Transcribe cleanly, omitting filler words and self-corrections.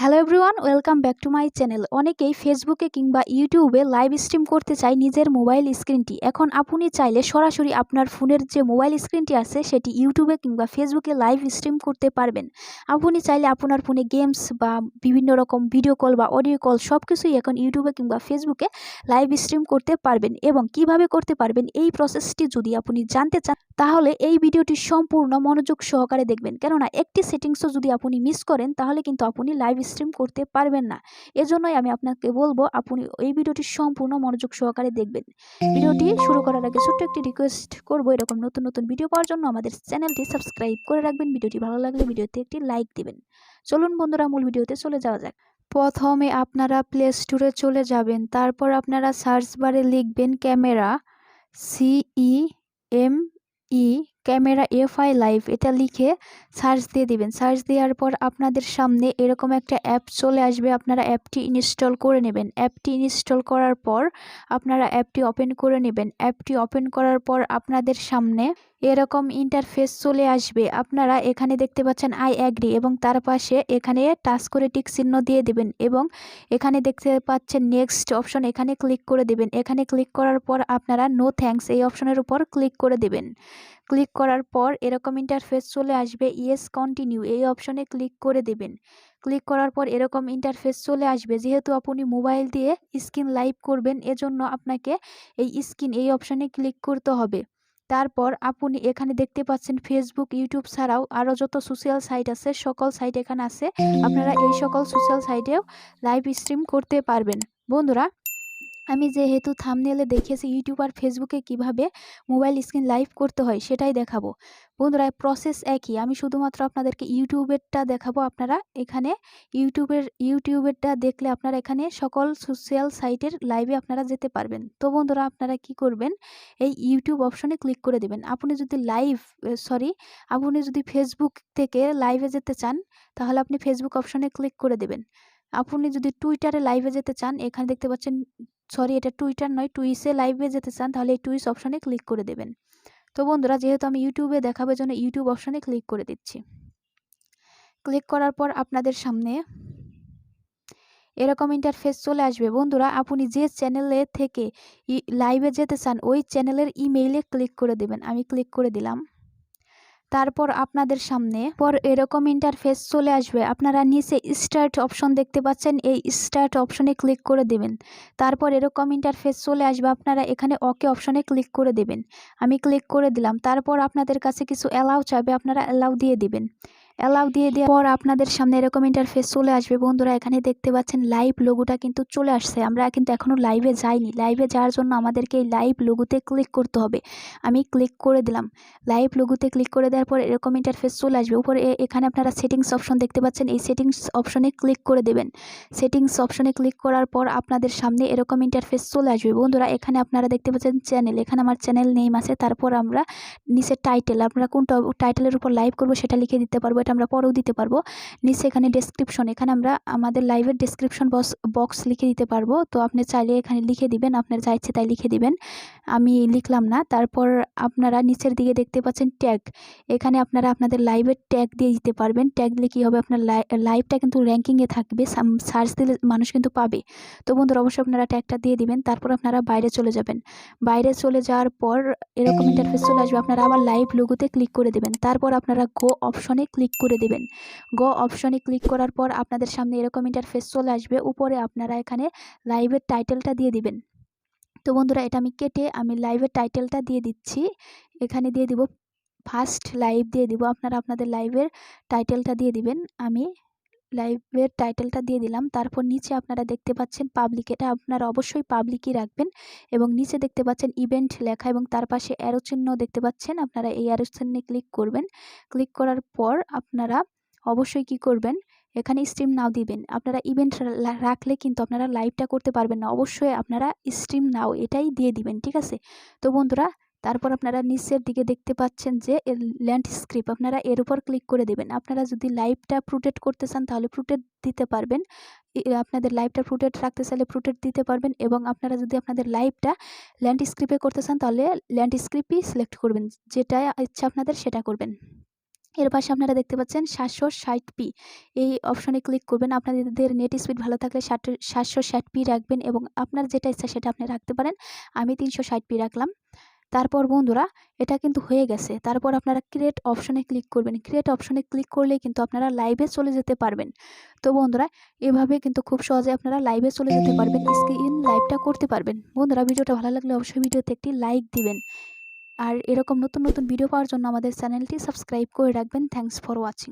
Hello everyone, welcome back to my channel. অনেকেই ফেসবুকে কিংবা ইউটিউবে লাইভ স্ট্রিম করতে চায় নিজের মোবাইল স্ক্রিনটি। এখন আপনি চাইলে সরাসরি আপনার ফোনের যে মোবাইল স্ক্রিনটি আছে সেটি ইউটিউবে কিংবা ফেসবুকে লাইভ স্ট্রিম করতে পারবেন। আপনি চাইলে আপনার ফোনে গেমস বা বিভিন্ন রকম ভিডিও কল বা অডিও কল সব কিছুই এখন ইউটিউবে কিংবা ফেসবুকে লাইভ স্ট্রিম করতে পারবেন। এবং কিভাবে করতে পারবেন এই প্রসেসটি যদি আপনি জানতে চান তাহলে এই ভিডিওটি সম্পূর্ণ মনোযোগ সহকারে দেখবেন, কেননা একটি সেটিংসও যদি আপনি মিস করেন তাহলে কিন্তু আপনি লাইভ স্ট্রিম করতে পারবেন না। এজন্যই আমি আপনাকে বলবো আপনি এই ভিডিওটি সম্পূর্ণ মনোযোগ সহকারে দেখবেন। ভিডিওটি শুরু করার আগে ছোট্ট একটি রিকোয়েস্ট করব, এরকম নতুন নতুন ভিডিও পাওয়ার জন্য আমাদের চ্যানেলটি সাবস্ক্রাইব করে রাখবেন। ভিডিওটি ভালো লাগলে ভিডিওতে একটি লাইক দিবেন। চলুন বন্ধুরা, মূল ভিডিওতে চলে যাওয়া যাক। প্রথমে আপনারা প্লে স্টোরে চলে যাবেন, তারপর আপনারা সার্চ বারে লিখবেন camera, CEME, camera FI live, এটা লিখে সার্চ দিয়ে দিবেন। সার্চ দেওয়ার পর আপনাদের সামনে এরকম একটা অ্যাপ চলে আসবে, আপনারা অ্যাপটি ইনস্টল করে নেবেন। অ্যাপটি ইনস্টল করার পর আপনারা অ্যাপটি ওপেন করে নেবেন। অ্যাপটি ওপেন করার পর আপনাদের সামনে এরকম ইন্টারফেস চলে আসবে। আপনারা এখানে দেখতে পাচ্ছেন আই অ্যাগ্রি এবং তার পাশে এখানে টাচ করে টিক চিহ্ন দিয়ে দিবেন এবং এখানে দেখতে পাচ্ছেন নেক্সট অপশন, এখানে ক্লিক করে দেবেন। এখানে ক্লিক করার পর আপনারা নো থ্যাঙ্কস এই অপশনের উপর ক্লিক করে দেবেন। ক্লিক করার পর এরকম ইন্টারফেস চলে আসবে, ইয়েস কন্টিনিউ এই অপশনে ক্লিক করে দেবেন। ক্লিক করার পর এরকম ইন্টারফেস চলে আসবে। যেহেতু আপনি মোবাইল দিয়ে স্ক্রিন লাইভ করবেন এজন্য আপনাকে এই স্ক্রিন এই অপশনে ক্লিক করতে হবে। তারপর আপনি এখানে দেখতে পাচ্ছেন ফেসবুক, ইউটিউব ছাড়াও আরও যত সোশ্যাল সাইট আছে সকল সাইট এখানে আছে। আপনারা এই সকল সোশ্যাল সাইটেও লাইভ স্ট্রিম করতে পারবেন। বন্ধুরা, আমি যেহেতু থাম্বনেলে দেখিয়েছি ইউটিউব আর ফেসবুকে কিভাবে মোবাইল স্ক্রিন লাইভ করতে হয় সেটাই দেখাবো। বন্ধুরা, প্রসেস একই, আমি শুধুমাত্র আপনাদেরকে ইউটিউবেরটা দেখাবো। আপনারা এখানে ইউটিউবেরটা দেখলে আপনারা এখানে সকল সোশ্যাল সাইটের লাইভে আপনারা যেতে পারবেন। তো বন্ধুরা, আপনারা কি করবেন, এই ইউটিউব অপশনে ক্লিক করে দেবেন। আপনি যদি ফেসবুক থেকে লাইভে যেতে চান তাহলে আপনি ফেসবুক অপশনে ক্লিক করে দেবেন। আপনি যদি টুইটারে লাইভে যেতে চান, এখানে দেখতে পাচ্ছেন, এটা টুইটার নয়, টুইসে লাইভে যেতে চান তাহলে এই টুইস অপশনে ক্লিক করে দেবেন। তো বন্ধুরা, যেহেতু আমি ইউটিউবে দেখাবার জন্য ইউটিউব অপশনে ক্লিক করে দিচ্ছি। ক্লিক করার পর আপনাদের সামনে এরকম ইন্টারফেস চলে আসবে। বন্ধুরা, আপনি যে চ্যানেলে থেকে লাইভে যেতে চান ওই চ্যানেলের ইমেইলে ক্লিক করে দেবেন। আমি ক্লিক করে দিলাম। তারপর আপনাদের সামনে এরকম ইন্টারফেস চলে আসবে। আপনারা নিচে স্টার্ট অপশন দেখতে পাচ্ছেন, এই স্টার্ট অপশনে ক্লিক করে দেবেন। তারপর এরকম ইন্টারফেস চলে আসবে, আপনারা এখানে ওকে অপশনে ক্লিক করে দেবেন। আমি ক্লিক করে দিলাম। তারপর আপনাদের কাছে কিছু অ্যালাউ চাইবে, আপনারা অ্যালাউ দিয়ে দিবেন। অ্যালাউ দিয়ে দেওয়ার পর আপনাদের সামনে এরকম ইন্টারফেস চলে আসবে। বন্ধুরা, এখানে দেখতে পাচ্ছেন লাইভ লোগোটা কিন্তু চলে আসছে। আমরা কিন্তু এখনও লাইভে যাইনি। লাইভে যাওয়ার জন্য আমাদেরকে এই লাইভ লোগোতে ক্লিক করতে হবে। আমি ক্লিক করে দিলাম। লাইভ লোগোতে ক্লিক করে দেওয়ার পর এরকম ইন্টারফেস চলে আসবে। উপরে এখানে আপনারা সেটিংস অপশন দেখতে পাচ্ছেন, এই সেটিংস অপশনে ক্লিক করে দেবেন। সেটিংস অপশনে ক্লিক করার পর আপনাদের সামনে এরকম ইন্টারফেস চলে আসবে। বন্ধুরা, এখানে আপনারা দেখতে পাচ্ছেন চ্যানেল, এখানে আমার চ্যানেল নেম আছে। তারপর আমরা নিচে টাইটেল, আমরা কোন টাইটেলের উপর লাইভ করবো সেটা লিখে দিতে পারবো, এটা আমরা পরেও দিতে পারবো। নিচে এখানে ডেসক্রিপশন, এখানে আমরা আমাদের লাইভের ডেসক্রিপশন বক্স লিখে দিতে পারবো। তো আপনি চাইলে এখানে লিখে দিবেন, আপনার যা ইচ্ছে তাই লিখে দিবেন, আমি লিখলাম না। তারপর আপনারা নিচের দিকে দেখতে পাচ্ছেন ট্যাগ, এখানে আপনারা আপনাদের লাইভের ট্যাগ দিয়ে দিতে পারবেন। ট্যাগ দিলে কী হবে, আপনার লাইভটা কিন্তু র্যাঙ্কিংয়ে থাকবে, সার্চ দিলে মানুষ কিন্তু পাবে। তো বন্ধুরা, অবশ্যই আপনারা ট্যাগটা দিয়ে দিবেন। তারপর আপনারা বাইরে চলে যাবেন। বাইরে চলে যাওয়ার পর এরকম ইন্টারফেস চলে আসবে, আপনারা আবার লাইভ লোগোতে ক্লিক করে দেবেন। তারপর আপনারা গো অপশনে ক্লিক করে দেবেন। গো অপশনে ক্লিক করার পর আপনাদের সামনে এরকম ইন্টারফেস চলে আসবে। উপরে আপনারা এখানে লাইভের টাইটেলটা দিয়ে দিবেন। তো বন্ধুরা, এটা আমি কেটে আমি লাইভের টাইটেলটা দিয়ে দিচ্ছি। এখানে দিয়ে দিব ফার্স্ট লাইভ দিয়ে দিব। আপনারা আপনাদের লাইভের টাইটেলটা দিয়ে দিবেন। আমি লাইভের টাইটেলটা দিয়ে দিলাম। তারপর নিচে আপনারা দেখতে পাচ্ছেন পাবলিক, এটা আপনারা অবশ্যই পাবলিকই রাখবেন। এবং নিচে দেখতে পাচ্ছেন ইভেন্ট লেখা এবং তার পাশে অ্যারো চিহ্ন দেখতে পাচ্ছেন, আপনারা এই অ্যারো চিহ্নে ক্লিক করবেন। ক্লিক করার পর আপনারা অবশ্যই কি করবেন, এখানে স্ট্রিম নাও দিবেন। আপনারা ইভেন্ট রাখলে কিন্তু আপনারা লাইভটা করতে পারবেন না, অবশ্যই আপনারা স্ট্রিম নাও এটাই দিয়ে দিবেন, ঠিক আছে। তো বন্ধুরা, তারপর আপনারা নিচের দিকে দেখতে পাচ্ছেন যে ল্যান্ডস্কেপ, আপনারা এর উপর ক্লিক করে দেবেন। আপনারা যদি লাইভটা প্রোটেক্ট করতে চান তাহলে প্রোটেক্ট দিতে পারবেন, আপনাদের লাইভটা প্রোটেক্ট রাখতে চাইলে প্রোটেক্ট দিতে পারবেন। এবং আপনারা যদি আপনাদের লাইভটা ল্যান্ডস্কেপে করতে চান তাহলে ল্যান্ডস্কেপই সিলেক্ট করবেন, যেটা ইচ্ছা আপনাদের সেটা করবেন। এর পাশে আপনারা দেখতে পাচ্ছেন 760p, এই অপশনে ক্লিক করবেন। আপনাদের নেট স্পিড ভালো থাকলে 760p রাখবেন এবং আপনার যেটা ইচ্ছা সেটা আপনি রাখতে পারেন। আমি 360p রাখলাম। তারপর বন্ধুরা এটা কিন্তু হয়ে গেছে। তারপর আপনারা ক্রিয়েট অপশনে ক্লিক করবেন। ক্রিয়েট অপশনে ক্লিক করলে কিন্তু আপনারা লাইভে চলে যেতে পারবেন। তো বন্ধুরা এভাবে কিন্তু খুব সহজে আপনারা লাইভে চলে যেতে পারবেন, স্ক্রিন লাইভটা করতে পারবেন। বন্ধুরা ভিডিওটা ভালো লাগলে অবশ্যই ভিডিওতে একটি লাইক দিবেন। আর এরকম নতুন নতুন ভিডিও পাওয়ার জন্য আমাদের চ্যানেলটি সাবস্ক্রাইব করে রাখবেন। Thanks for watching.